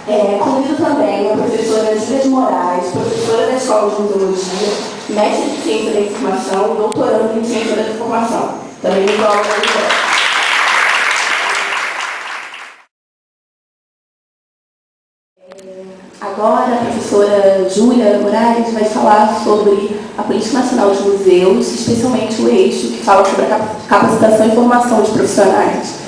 Convido também a professora Júlia de Moraes, professora da Escola de Museologia, mestre de Ciência da Informação e doutorando em Ciência da Informação. Também me coloco na Agora, a professora Júlia Moraes vai falar sobre a Política Nacional de Museus, especialmente o eixo que fala sobre a capacitação e formação de profissionais.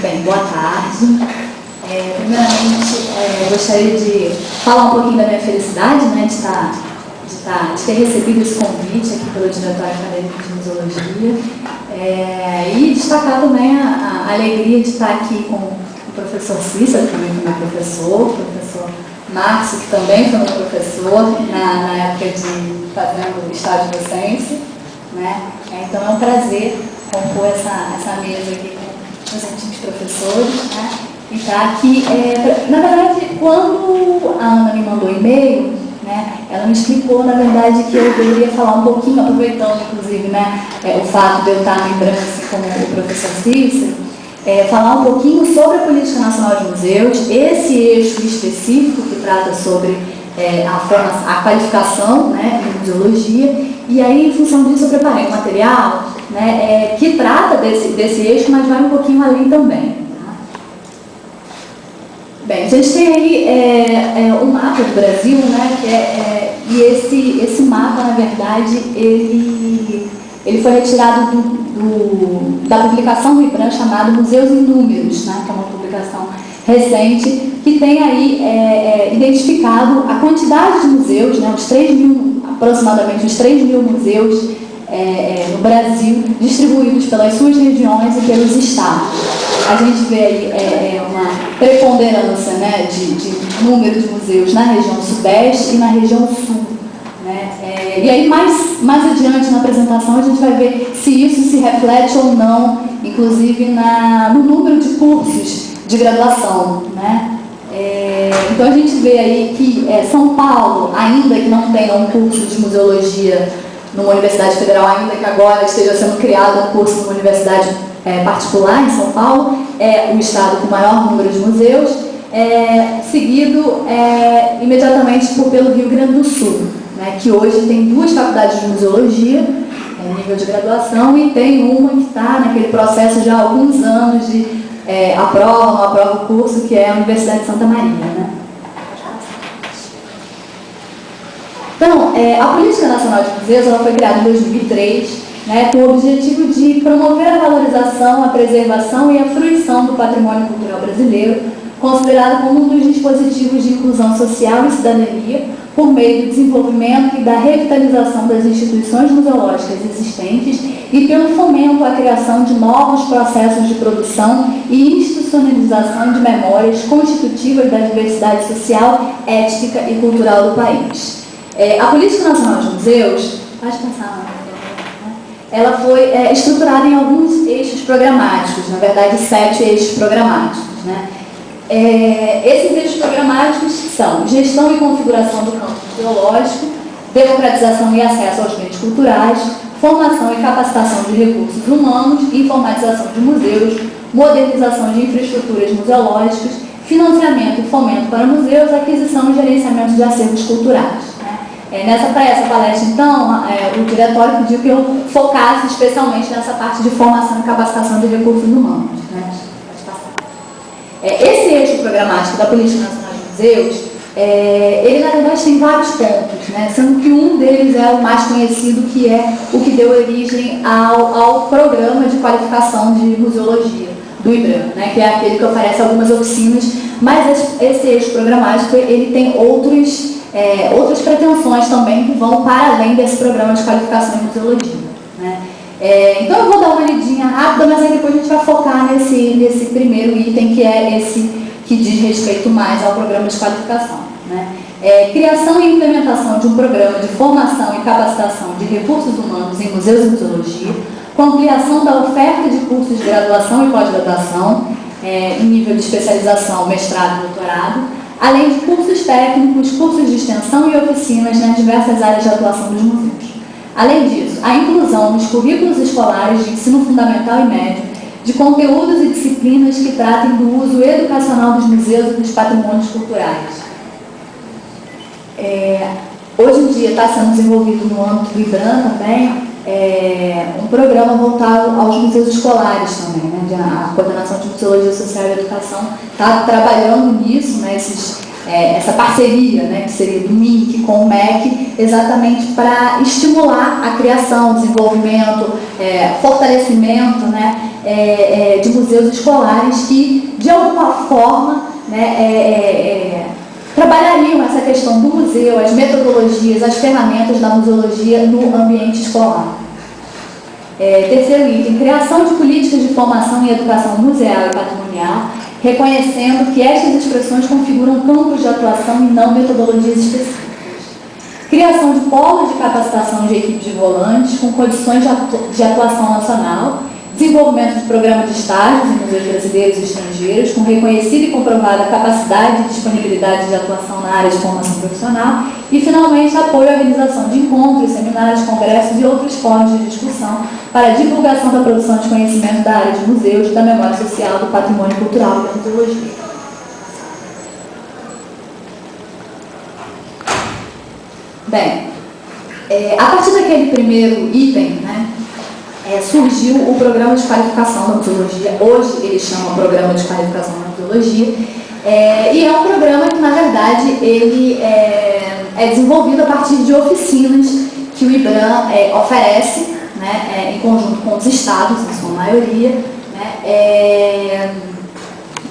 Bem, boa tarde. Primeiramente, gostaria de falar um pouquinho da minha felicidade, né, de ter recebido esse convite aqui pelo Diretório Acadêmico de Museologia, e destacar também a alegria de estar aqui com o professor Cícero, que também foi meu professor, o professor Márcio, que também foi meu professor na época de fazendo estágio docência, né? Então é um prazer compor essa mesa aqui com os antigos professores, né? E tá aqui, na verdade, quando a Ana me mandou e-mail, né, ela me explicou, na verdade, que eu deveria falar um pouquinho, aproveitando, inclusive, né, o fato de eu estar lembrando, assim, como o professor Cícero, falar um pouquinho sobre a Política Nacional de Museus, esse eixo específico que trata sobre a qualificação, né, em museologia, e aí, em função disso, eu preparei um material, né, que trata desse eixo, mas vai um pouquinho além também. Bem, a gente tem aí um mapa do Brasil, né, e esse mapa, na verdade, ele foi retirado da publicação do IBRAM chamada Museus em Números, né, que é uma publicação recente, que tem aí identificado a quantidade de museus, né, aproximadamente os 3 mil museus no Brasil, distribuídos pelas suas regiões e pelos estados. A gente vê aí uma preponderância, né, de número de museus na região sudeste e na região sul, né? E aí mais adiante na apresentação a gente vai ver se isso se reflete ou não, inclusive no número de cursos de graduação, né? Então a gente vê aí que São Paulo, ainda que não tenha um curso de museologia numa universidade federal, ainda que agora esteja sendo criado um curso numa universidade particular em São Paulo, é o estado com o maior número de museus, seguido imediatamente pelo Rio Grande do Sul, né, que hoje tem 2 faculdades de museologia, nível de graduação, e tem uma que está naquele processo já há alguns anos de aprova o curso, que é a Universidade de Santa Maria, né? Então, a Política Nacional de Museus ela foi criada em 2003, né, com o objetivo de promover a valorização, a preservação e a fruição do patrimônio cultural brasileiro, considerado como um dos dispositivos de inclusão social e cidadania, por meio do desenvolvimento e da revitalização das instituições museológicas existentes e pelo fomento à criação de novos processos de produção e institucionalização de memórias constitutivas da diversidade social, étnica e cultural do país. A Política Nacional de Museus, ela foi estruturada em alguns eixos programáticos, na verdade 7 eixos programáticos, né? Esses eixos programáticos são gestão e configuração do campo museológico, democratização e acesso aos bens culturais, formação e capacitação de recursos humanos, informatização de museus, modernização de infraestruturas museológicas, financiamento e fomento para museus, aquisição e gerenciamento de acervos culturais. Para essa palestra, então, o diretório pediu que eu focasse especialmente nessa parte de formação e capacitação de recursos humanos, né? Esse eixo programático da Política Nacional de Museus, ele na verdade tem vários pontos, né? Sendo que um deles é o mais conhecido, que é o que deu origem ao Programa de Qualificação de Museologia do IBRAM, né? Que é aquele que oferece algumas oficinas, mas esse eixo programático ele tem outras pretensões também que vão para além desse programa de qualificação em museologia, né? Então eu vou dar uma lidinha rápida, mas aí depois a gente vai focar nesse primeiro item, que é esse que diz respeito mais ao programa de qualificação, né? Criação e implementação de um programa de formação e capacitação de recursos humanos em museus e museologia, com ampliação da oferta de cursos de graduação e pós-graduação, em nível de especialização, mestrado e doutorado, além de cursos técnicos, cursos de extensão e oficinas nas diversas áreas de atuação dos museus. Além disso, a inclusão nos currículos escolares de ensino fundamental e médio de conteúdos e disciplinas que tratem do uso educacional dos museus e dos patrimônios culturais. Hoje em dia está sendo desenvolvido no âmbito do IBRAM também um programa voltado aos museus escolares também, né? A Coordenação de Museologia Social e Educação está trabalhando nisso, né? Essa parceria, né? Que seria do MINC com o MEC, exatamente para estimular a criação, desenvolvimento, fortalecimento, né? De museus escolares que, de alguma forma, né? Trabalhariam essa questão do museu, as metodologias, as ferramentas da museologia no ambiente escolar. Terceiro item, criação de políticas de formação e educação museal e patrimonial, reconhecendo que estas expressões configuram campos de atuação e não metodologias específicas. Criação de polos de capacitação de equipes de volantes com condições de atuação nacional, desenvolvimento de programas de estágios em museus brasileiros e estrangeiros, com reconhecida e comprovada capacidade e disponibilidade de atuação na área de formação profissional, e, finalmente, apoio à organização de encontros, seminários, congressos e outros fóruns de discussão para a divulgação da produção de conhecimento da área de museus, da memória social, do patrimônio cultural e da museologia. Bem, a partir daquele primeiro item, né, surgiu o programa de qualificação da museologia. Hoje ele chama Programa de Qualificação da Museologia, e é um programa que, na verdade, ele é desenvolvido a partir de oficinas que o IBRAM oferece, né, em conjunto com os estados, em sua maioria, né,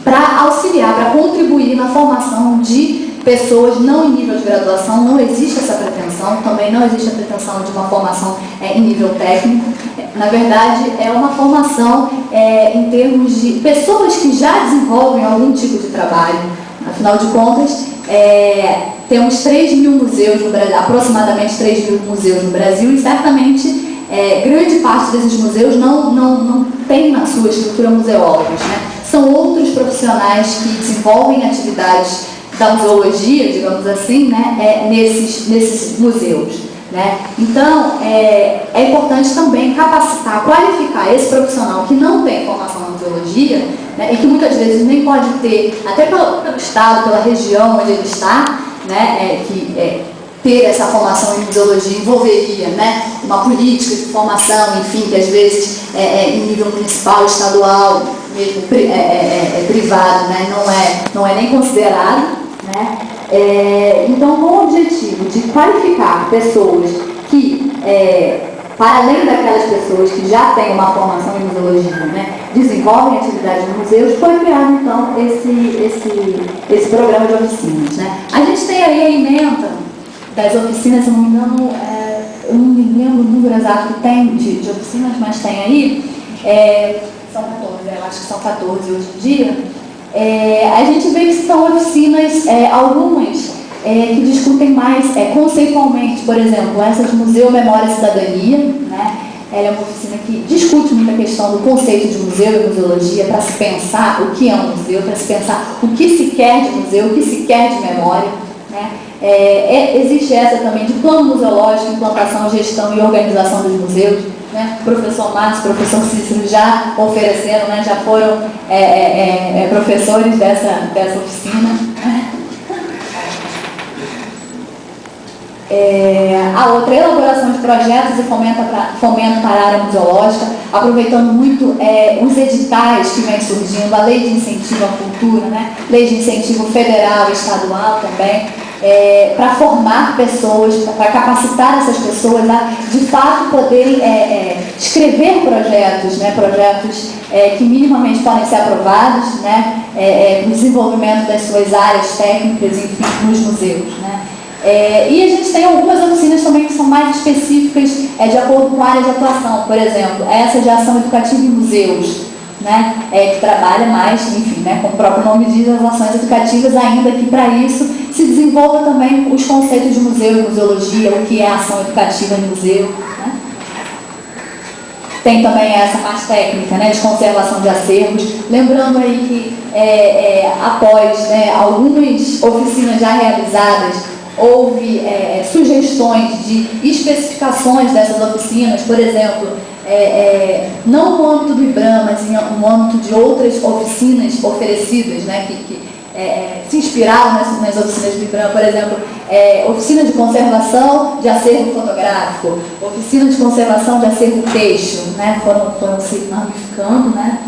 para auxiliar, para contribuir na formação de pessoas não em nível de graduação. Não existe essa pretensão, também não existe a pretensão de uma formação em nível técnico. Na verdade, é uma formação em termos de pessoas que já desenvolvem algum tipo de trabalho. Afinal de contas, temos 3 mil museus no Brasil, aproximadamente 3 mil museus no Brasil, e certamente grande parte desses museus não tem na sua estrutura museólogos, né? São outros profissionais que desenvolvem atividades da museologia, digamos assim, né, nesses museus, né? Então, é importante também capacitar, qualificar esse profissional que não tem formação na museologia, né, e que muitas vezes nem pode ter, até pelo estado, pela região onde ele está, né, ter essa formação em museologia envolveria, né, uma política de formação, enfim, que às vezes em nível municipal, estadual, mesmo privado, né, não é nem considerado, né? Então, com o objetivo de qualificar pessoas que, para além daquelas pessoas que já têm uma formação em museologia, né, desenvolvem atividades nos museus, foi criado, então, esse programa de oficinas, né? A gente tem aí a ementa das oficinas, se não me engano, eu não me lembro o número exato que tem de oficinas, mas tem aí, são 14, eu acho que são 14 hoje em dia. A gente vê que são oficinas, algumas que discutem mais conceitualmente, por exemplo, essa de Museu, Memória e Cidadania, né? Ela é uma oficina que discute muito a questão do conceito de museu e museologia, para se pensar o que é um museu, para se pensar o que se quer de museu, o que se quer de memória, né? Existe essa também de plano museológico, implantação, gestão e organização dos museus, né? Professor Márcio, professor Cícero já ofereceram, né? Já foram professores dessa oficina. A outra, elaboração de projetos e fomento para a área museológica, aproveitando muito os editais que vem surgindo, a lei de incentivo à cultura, né? Lei de incentivo federal e estadual também, para formar pessoas, para capacitar essas pessoas a, de fato, poderem escrever projetos, né? Projetos que minimamente podem ser aprovados, né? No desenvolvimento das suas áreas técnicas, enfim, nos museus, né? E a gente tem algumas oficinas também que são mais específicas de acordo com a área de atuação. Por exemplo, essa de ação educativa em museus, né, que trabalha mais, enfim, né, como o próprio nome diz, as ações educativas, ainda que para isso se desenvolva também os conceitos de museu e museologia, o que é ação educativa em museu, né? Tem também essa parte técnica, né, de conservação de acervos. Lembrando aí que após, né, algumas oficinas já realizadas, houve sugestões de especificações dessas oficinas, por exemplo, não no âmbito do IBRAM, mas no âmbito de outras oficinas oferecidas, né, que se inspiraram nas oficinas do IBRAM, por exemplo, oficina de conservação de acervo fotográfico, oficina de conservação de acervo têxtil, né, foram se ramificando, né.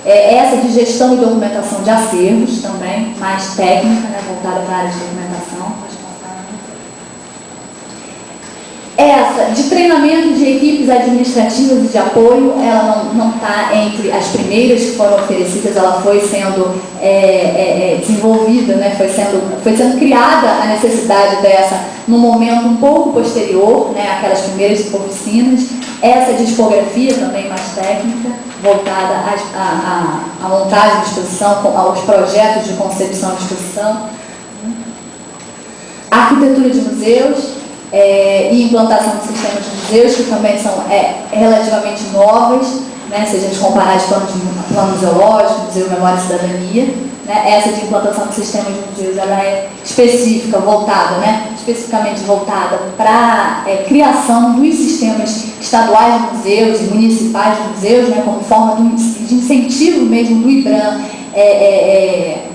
Essa de gestão e documentação de acervos também, mais técnica, né, voltada para a área de documentação. Essa de treinamento de equipes administrativas e de apoio, ela não está entre as primeiras que foram oferecidas, ela foi sendo desenvolvida, né, foi sendo criada a necessidade dessa no momento um pouco posterior, né, àquelas primeiras oficinas. Essa de tipografia também mais técnica, voltada à montagem de exposição, aos projetos de concepção de exposição. Arquitetura de museus, e implantação de sistemas de museus, que também são relativamente novas, né, se a gente comparar de plano museológico, Museu Memória e Cidadania, né, essa de implantação de sistemas de museus, ela é específica, voltada, né, especificamente voltada para a criação dos sistemas estaduais de museus e municipais de museus, né, como forma de incentivo mesmo do IBRAM,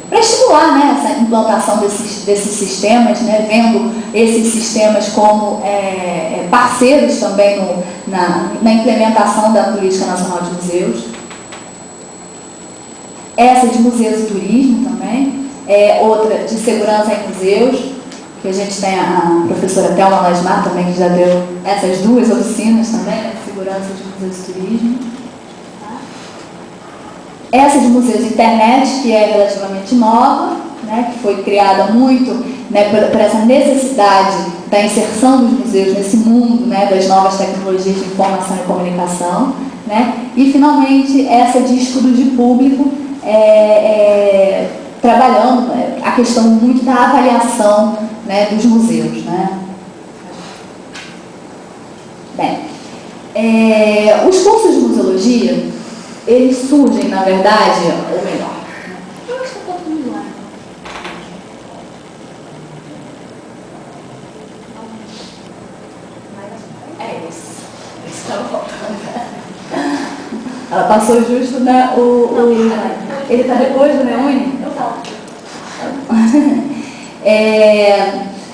para estimular, né, essa implantação desses sistemas, né, vendo esses sistemas como parceiros também na implementação da Política Nacional de Museus. Essa de museus e turismo também, outra de segurança em museus, que a gente tem a professora Thelma Lasmar também, que já deu essas duas oficinas também, né, de segurança de museus e turismo. Essa de museus e internet, que é relativamente nova, né, que foi criada muito, né, por essa necessidade da inserção dos museus nesse mundo, né, das novas tecnologias de informação e comunicação, né, e finalmente essa de estudo de público, trabalhando a questão muito da avaliação, né, dos museus, né. Bem, os cursos de museologia, eles surgem, na verdade, ou melhor, eu acho que eu estou tudo lá. É isso. Está voltando. Ela passou justo, né? Ele está depois do Reúne? Eu volto.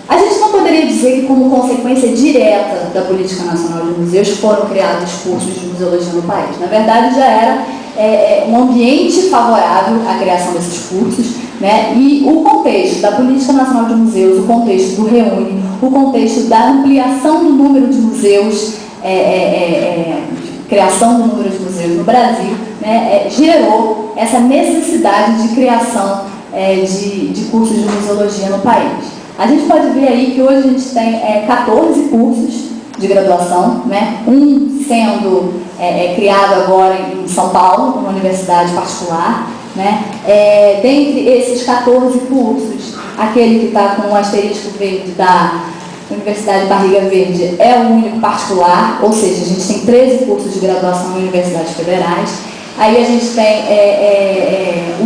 A gente não poderia dizer que, como consequência direta da Política Nacional de Museus, foram criados cursos de museologia no país. Na verdade, já era um ambiente favorável à criação desses cursos, né? E o contexto da Política Nacional de Museus, o contexto do Reúne, o contexto da ampliação do número de museus, criação do número de museus no Brasil, né, gerou essa necessidade de criação de cursos de museologia no país. A gente pode ver aí que hoje a gente tem 14 cursos de graduação, né? Um sendo criado agora em São Paulo, uma universidade particular, né? Dentre esses 14 cursos, aquele que está com o asterisco verde da Universidade Barriga Verde é o único particular, ou seja, a gente tem 13 cursos de graduação em universidades federais. Aí a gente tem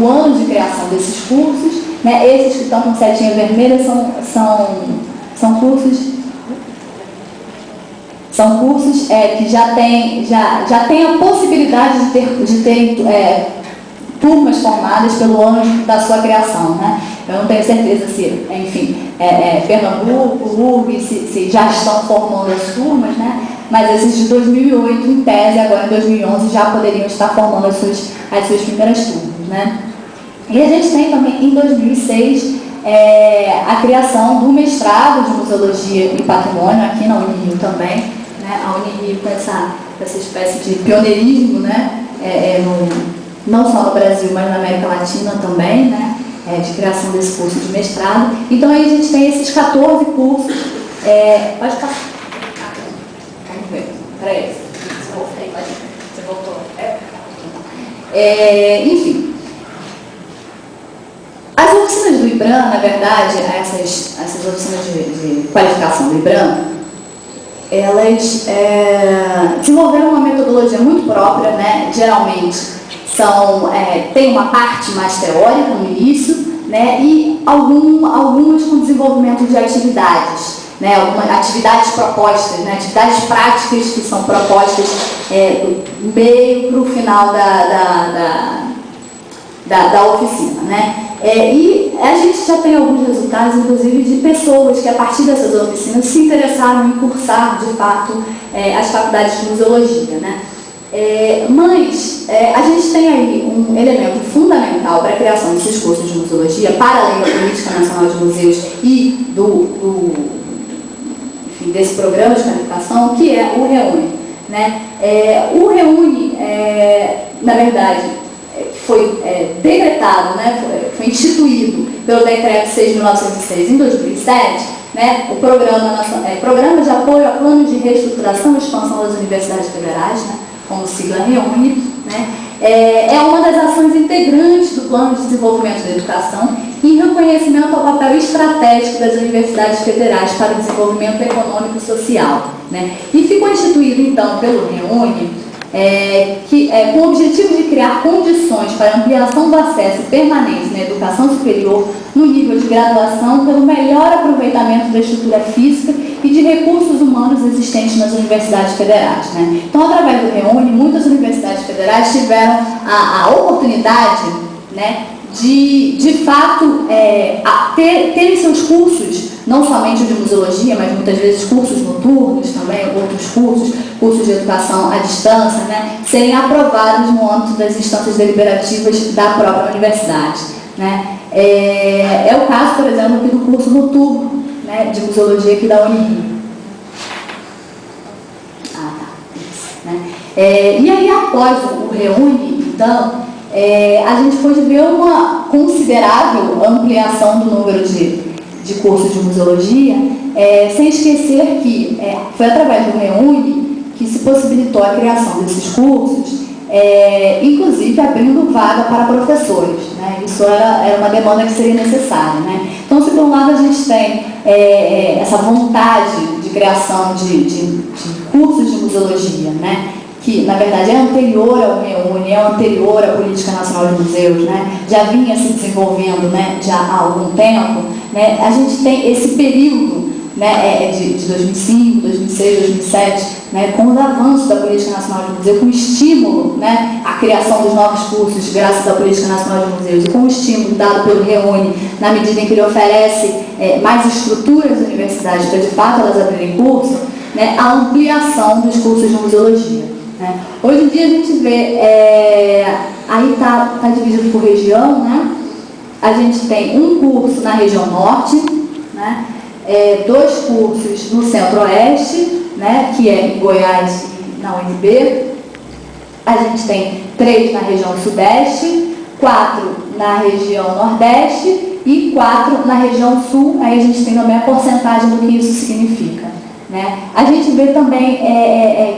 o ano de criação desses cursos, né? Esses que estão com setinha vermelha são cursos que já têm a possibilidade de terem turmas formadas pelo ano da sua criação, né? Eu não tenho certeza se, enfim, Pernambuco, URB, se já estão formando as turmas, né? Mas esses de 2008, em tese, agora em 2011, já poderiam estar formando as suas primeiras turmas, né? E a gente tem também, em 2006, a criação do mestrado de Museologia e Patrimônio, aqui na Unirio também, né? A Unirio com essa espécie de pioneirismo, né? Não só no Brasil, mas na América Latina também, né? de criação desse curso de mestrado. Então aí a gente tem esses 14 cursos. Pode passar. Vamos ver. Peraí. Você voltou. Enfim. As oficinas do IBRAM, na verdade, essas oficinas de qualificação do IBRAM, elas desenvolveram uma metodologia muito própria, né? Geralmente tem uma parte mais teórica no início, né? E algumas com desenvolvimento de atividades, né? Algumas atividades propostas, né? Atividades práticas que são propostas do meio para o final da oficina, né? E a gente já tem alguns resultados, inclusive, de pessoas que, a partir dessas oficinas, se interessaram em cursar, de fato, as faculdades de museologia, né? Mas a gente tem aí um elemento fundamental para a criação desses cursos de museologia, para além da Política Nacional de Museus e enfim, desse programa de qualificação, que é o REUNE, né? O REUNE, na verdade, foi decretado, né, foi instituído pelo Decreto 6.906 em 2007, né, o Programa de Apoio a Planos de Reestruturação e Expansão das Universidades Federais, né, como sigla REUNE, né, é uma das ações integrantes do Plano de Desenvolvimento da Educação em reconhecimento ao papel estratégico das universidades federais para o desenvolvimento econômico e social, né, e ficou instituído, então, pelo REUNE, com o objetivo de criar condições para ampliação do acesso permanente na educação superior no nível de graduação pelo melhor aproveitamento da estrutura física e de recursos humanos existentes nas universidades federais, né? Então, através do REUNE, muitas universidades federais tiveram a oportunidade, né, de fato, terem seus cursos, não somente de museologia, mas muitas vezes cursos noturnos também, outros cursos de educação à distância, né, serem aprovados no âmbito das instâncias deliberativas da própria universidade, né. É o caso, por exemplo, aqui do curso noturno, né, de museologia aqui da Unirio. Né. E aí, após o REUNE, então, a gente pôde ver uma considerável ampliação do número de cursos de museologia, sem esquecer que foi através do REUNE que se possibilitou a criação desses cursos, inclusive abrindo vaga para professores, né? Isso era uma demanda que seria necessária, né? Então, se por um lado a gente tem essa vontade de criação de cursos de museologia, né, que na verdade é anterior ao REUNE, é anterior à Política Nacional de Museus, né, já vinha se desenvolvendo, né, já há algum tempo, né, a gente tem esse período, né, de 2005, 2006, 2007, né, com os avanços da Política Nacional de Museus, com o estímulo, né, à criação dos novos cursos graças à Política Nacional de Museus e com o estímulo dado pelo REUNE, na medida em que ele oferece mais estruturas às universidades para de fato elas abrirem curso, né, a ampliação dos cursos de museologia. Hoje em dia a gente vê, aí está dividido por região, né? A gente tem um curso na região norte, né? 2 cursos no centro-oeste, né? Que é em Goiás e na UNB. A gente tem 3 na região sudeste, 4 na região nordeste e 4 na região sul. Aí a gente tem também a porcentagem do que isso significa. Né? A gente vê também,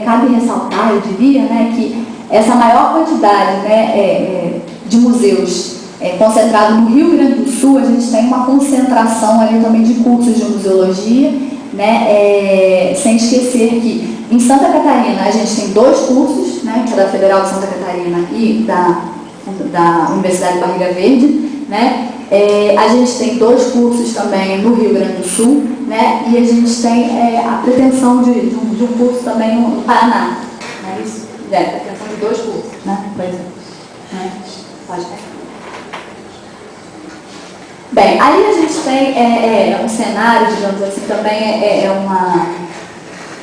cabe ressaltar, eu diria, né, que essa maior quantidade, né, de museus concentrado no Rio Grande do Sul, a gente tem uma concentração ali também de cursos de museologia, né, sem esquecer que em Santa Catarina a gente tem 2 cursos, né, que é da Federal de Santa Catarina e da Universidade Barriga Verde, né? A gente tem 2 cursos também no Rio Grande do Sul, né? E a gente tem a pretensão de um curso também no Paraná. Não é isso? A pretensão de 2 cursos, né? Pois é. Né? Pode ver. Bem, aí a gente tem um cenário, digamos assim, também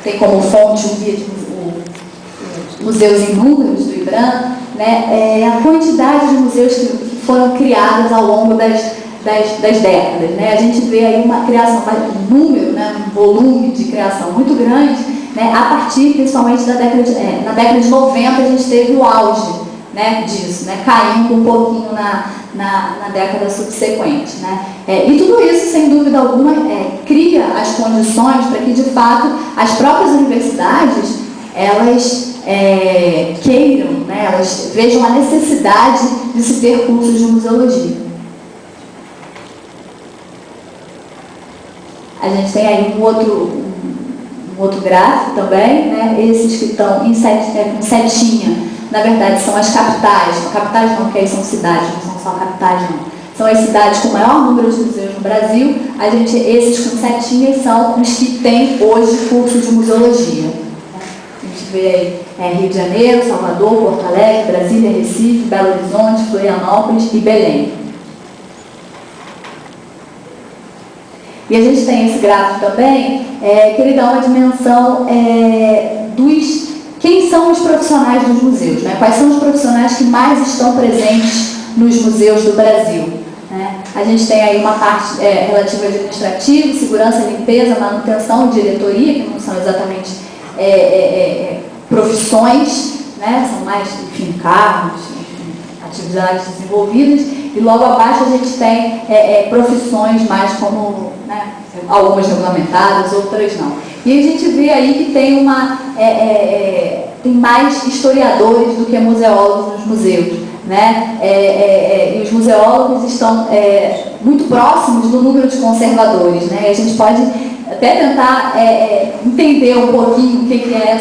tem como fonte um guia de museus em números do IBRAM, né? A quantidade de museus que foram criadas ao longo das décadas, né? A gente vê aí uma criação, um número, né, um volume de criação muito grande, né, a partir principalmente na década de 90 a gente teve o auge, né, disso, né, caindo um pouquinho na década subsequente, né. E tudo isso, sem dúvida alguma, cria as condições para que, de fato, as próprias universidades, elas queiram, né, elas vejam a necessidade de se ter cursos de museologia. A gente tem aí um outro gráfico também, né, esses que estão com setinha, na verdade são as capitais não, porque aí são cidades, não são só capitais não, são as cidades com o maior número de museus no Brasil. Esses com setinhas são os que têm hoje curso de museologia. A gente vê aí Rio de Janeiro, Salvador, Porto Alegre, Brasília, Recife, Belo Horizonte, Florianópolis e Belém. E a gente tem esse gráfico também, que ele dá uma dimensão quem são os profissionais dos museus, né? Quais são os profissionais que mais estão presentes nos museus do Brasil, né? A gente tem aí uma parte relativa ao administrativo, segurança, limpeza, manutenção e diretoria, que não são exatamente profissões, né? São mais, enfim, cargos, enfim, atividades desenvolvidas. E logo abaixo a gente tem profissões mais como, né, algumas regulamentadas, outras não. E a gente vê aí que tem tem mais historiadores do que museólogos nos museus, né? E os museólogos estão muito próximos do número de conservadores, né? E a gente pode até tentar entender um pouquinho o que é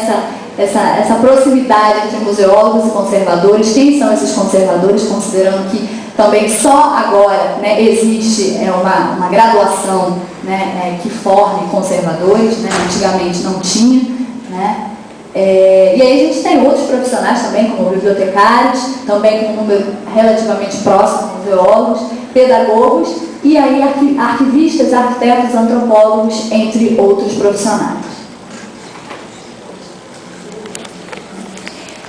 essa proximidade entre museólogos e conservadores. Quem são esses conservadores, considerando que também só agora, né, existe uma graduação, né, que forme conservadores, né? Antigamente não tinha, né? E aí a gente tem outros profissionais também, como bibliotecários, também com um número relativamente próximo de museólogos, pedagogos, e aí arquivistas, arquitetos, antropólogos, entre outros profissionais.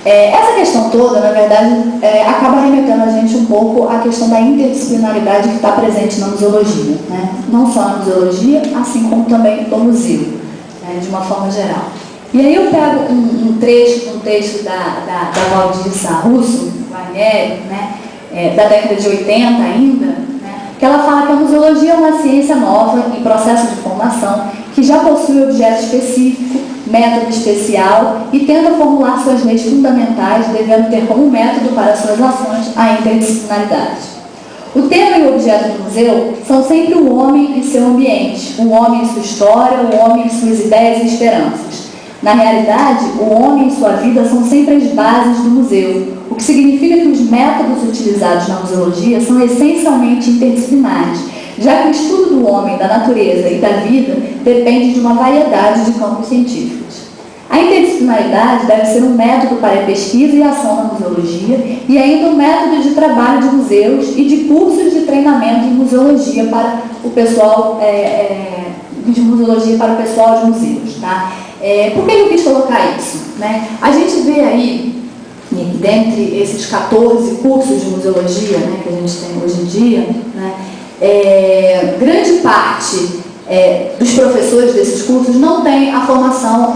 Essa questão toda, na verdade, acaba remetendo a gente um pouco à questão da interdisciplinaridade que está presente na museologia, né? Não só na museologia, assim como também no museu, né, de uma forma geral. E aí eu pego um texto da Valdirissa Russo, Guarnieri, né, da década de 80 ainda, né, que ela fala que a museologia é uma ciência nova em processo de formação, que já possui objeto específico, método especial e tenta formular suas leis fundamentais, devendo ter como método para suas ações a interdisciplinaridade. O tema e o objeto do museu são sempre o homem e seu ambiente, o homem e sua história, o homem e suas ideias e esperanças. Na realidade, o homem e sua vida são sempre as bases do museu, o que significa que os métodos utilizados na museologia são essencialmente interdisciplinares, já que o estudo do homem, da natureza e da vida depende de uma variedade de campos científicos. A interdisciplinaridade deve ser um método para a pesquisa e ação na museologia e ainda um método de trabalho de museus e de cursos de treinamento em museologia para o pessoal de museus. Tá? Por que eu quis colocar isso, né? A gente vê aí, dentre esses 14 cursos de museologia, né, que a gente tem hoje em dia, né, grande parte dos professores desses cursos não tem a formação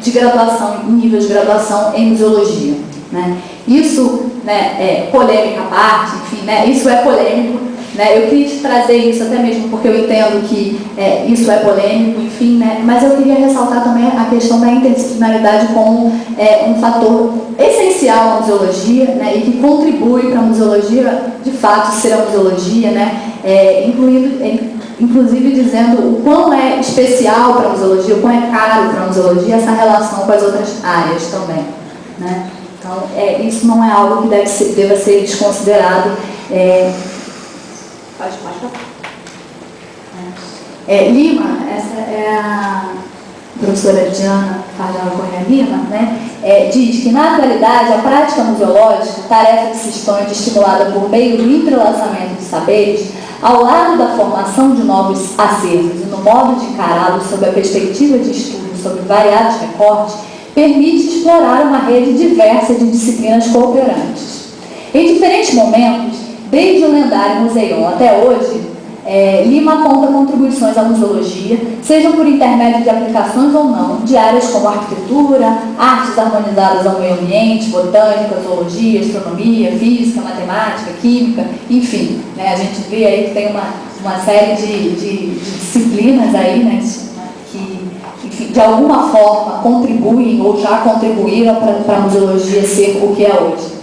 de graduação, em nível de graduação em museologia, né? Isso, né, polêmica à parte, enfim, né, isso é polêmico, né? Eu quis trazer isso até mesmo porque eu entendo que isso é polêmico, enfim, né? Mas eu queria ressaltar também a questão da interdisciplinaridade como um fator essencial à museologia, né, e que contribui para a museologia, de fato, ser a museologia, né, inclusive dizendo o quão é especial para a museologia, o quão é caro para a museologia essa relação com as outras áreas também, né? Então, isso não é algo que deva ser desconsiderado. Pode falar. Lima, essa é a professora Diana Cardeal Correia Lima, né, diz que, na atualidade, a prática museológica, tarefa que se expande estimulada por meio do entrelaçamento de saberes, ao lado da formação de novos acervos e no modo de encará-los sob a perspectiva de estudo sobre variados recortes, permite explorar uma rede diversa de disciplinas cooperantes. Em diferentes momentos, desde o lendário Museion até hoje, Lima aponta contribuições à museologia, sejam por intermédio de aplicações ou não, de áreas como arquitetura, artes harmonizadas ao meio ambiente, botânica, zoologia, astronomia, física, matemática, química, enfim, né, a gente vê aí que tem uma série de disciplinas aí, né, que, enfim, de alguma forma contribuem ou já contribuíram para a museologia ser o que é hoje.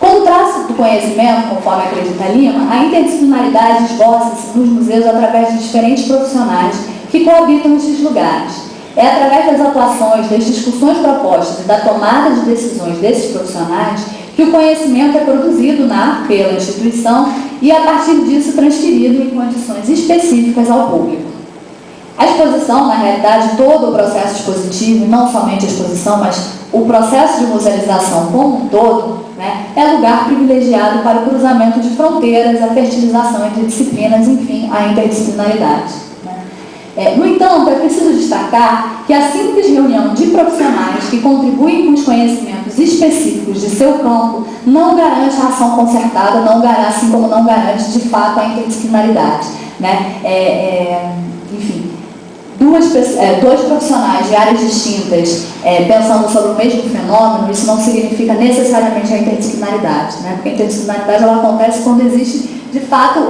Com o traço do conhecimento, conforme acredita Lima, a interdisciplinaridade esboça-se nos museus através de diferentes profissionais que coabitam nesses lugares. É através das atuações, das discussões propostas e da tomada de decisões desses profissionais que o conhecimento é produzido pela instituição e, a partir disso, transferido em condições específicas ao público. A exposição, na realidade, todo o processo expositivo, não somente a exposição, mas o processo de musealização como um todo, né, é lugar privilegiado para o cruzamento de fronteiras, a fertilização entre disciplinas, enfim, a interdisciplinaridade. Né. No entanto, é preciso destacar que a simples reunião de profissionais que contribuem com os conhecimentos específicos de seu campo não garante a ação concertada, assim como não garante, de fato, a interdisciplinaridade. Né. Enfim, dois profissionais de áreas distintas pensando sobre o mesmo fenômeno, isso não significa necessariamente a interdisciplinaridade, né? Porque a interdisciplinaridade ela acontece quando existe, de fato,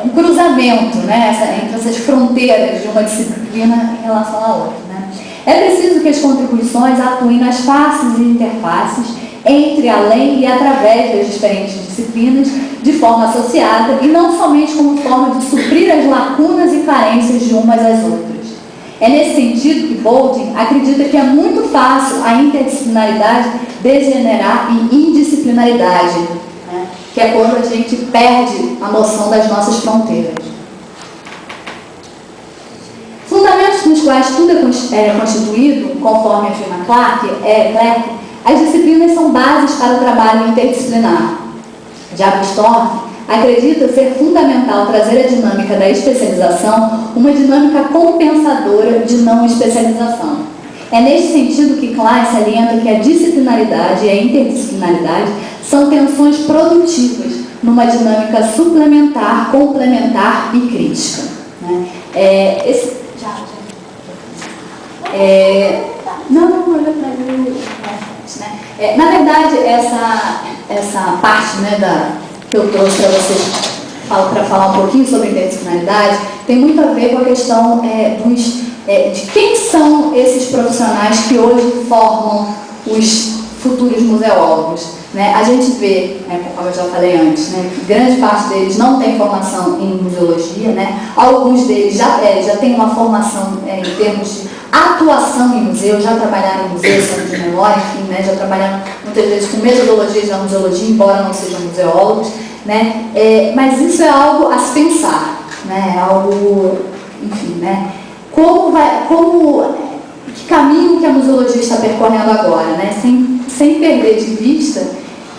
um cruzamento, né, entre essas fronteiras de uma disciplina em relação à outra. Né? É preciso que as contribuições atuem nas faces e interfaces entre, além e através das diferentes disciplinas, de forma associada e não somente como forma de suprir as lacunas e carências de umas às outras. É nesse sentido que Boulding acredita que é muito fácil a interdisciplinaridade degenerar em indisciplinaridade, né? Que é quando a gente perde a noção das nossas fronteiras. Fundamentos nos quais tudo é constituído, conforme afirma Clarke, as disciplinas são bases para o trabalho interdisciplinar. Já Storm acredita ser fundamental trazer a dinâmica da especialização uma dinâmica compensadora de não especialização. É neste sentido que Klein salienta que a disciplinaridade e a interdisciplinaridade são tensões produtivas numa dinâmica suplementar, complementar e crítica. Né? Na verdade, essa parte, né, que eu trouxe para vocês para falar um pouquinho sobre interdisciplinaridade tem muito a ver com a questão de quem são esses profissionais que hoje formam os futuros museólogos. Né? A gente vê, né, como eu já falei antes, né, que grande parte deles não tem formação em museologia, né? Alguns deles já têm uma formação em termos de atuação em museu, já trabalharam em museu, centro de memória, enfim, né, já trabalharam muitas vezes com metodologias da museologia, embora não sejam museólogos, né? Mas isso é algo a se pensar, né? É algo, enfim, né? Que caminho que a museologia está percorrendo agora, né? Sem perder de vista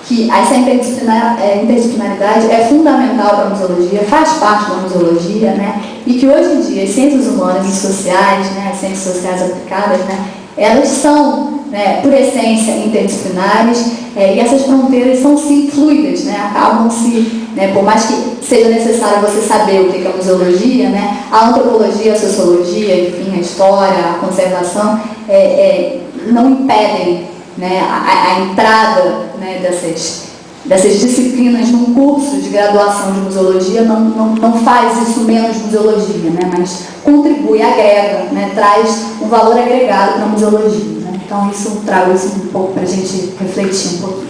que essa interdisciplinaridade é fundamental para a museologia, faz parte da museologia, né? E que hoje em dia as ciências humanas e sociais, né, as ciências sociais aplicadas, né, elas são, né, por essência, interdisciplinares, e essas fronteiras são sim fluidas, né, acabam-se, né, por mais que seja necessário você saber o que é a museologia, né, a antropologia, a sociologia, enfim, a história, a conservação, não impedem, né, a entrada, né, dessas disciplinas num curso de graduação de museologia, não faz isso menos museologia, né, mas contribui, agrega, né, traz um valor agregado para a museologia. Né? Então, trago isso um pouco para a gente refletir um pouquinho.